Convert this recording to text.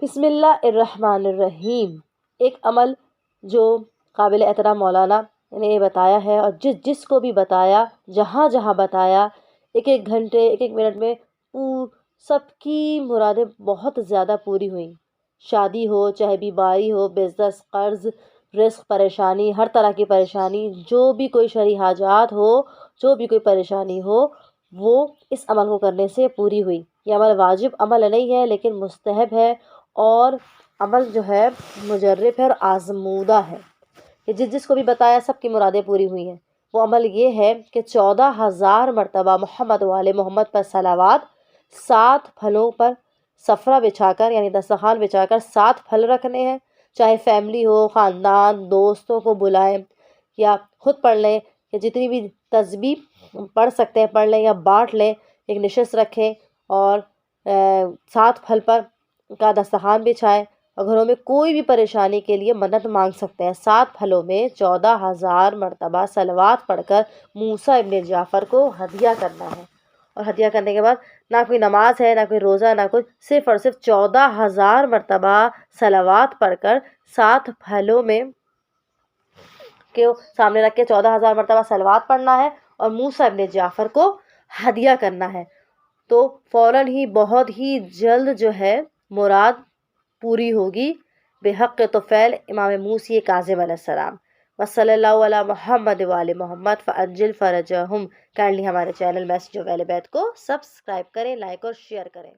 بسم اللہ الرحمن الرحیم۔ ایک عمل جو قابل احترام مولانا نے یہ بتایا ہے، اور جس کو بھی بتایا، جہاں جہاں بتایا، ایک ایک گھنٹے ایک ایک منٹ میں سب کی مرادیں بہت زیادہ پوری ہوئیں۔ شادی ہو، چاہے بیماری ہو، بزنس، قرض، رزق، پریشانی، ہر طرح کی پریشانی، جو بھی کوئی شرعی حاجات ہو، جو بھی کوئی پریشانی ہو، وہ اس عمل کو کرنے سے پوری ہوئی۔ یہ عمل واجب عمل نہیں ہے لیکن مستحب ہے، اور عمل جو ہے مجرب ہے اور آزمودہ ہے۔ کہ جس کو بھی بتایا سب کی مرادیں پوری ہوئی ہیں۔ وہ عمل یہ ہے کہ 14,000 مرتبہ محمد والے محمد پر صلوات، 7 پھلوں پر سفرہ بچھا کر، یعنی دسترخوان بچھا کر 7 پھل رکھنے ہیں، چاہے فیملی ہو، خاندان، دوستوں کو بلائیں یا خود پڑھ لیں، کہ جتنی بھی تسبیح پڑھ سکتے ہیں پڑھ لیں یا بانٹ لیں، ایک نشست رکھیں اور 7 پھل پر کا دسترخوان بچھائیں، اور گھروں میں کوئی بھی پریشانی کے لیے منت مانگ سکتے ہیں۔ 7 پھلوں میں 14,000 مرتبہ صلوات پڑھ کر موسیٰ ابن جعفر کو ہدیہ کرنا ہے، اور ہدیہ کرنے کے بعد نہ کوئی نماز ہے، نہ کوئی روزہ، نہ کوئی، صرف اور صرف 14,000 مرتبہ صلوات پڑھ کر 7 پھلوں میں کے سامنے رکھ کے 14,000 مرتبہ صلوات پڑھنا ہے اور موسیٰ ابن جعفر کو ہدیہ کرنا ہے، تو فوراً ہی بہت ہی جلد جو ہے مراد پوری ہوگی بحق طفیل امام موسی کاظم علیہ السلام۔ وصلی اللہ علی محمد وآل محمد فعجل فرجہم۔ کائنڈلی ہمارے چینل میسج آف اہل بیت کو سبسکرائب کریں، لائک اور شیئر کریں۔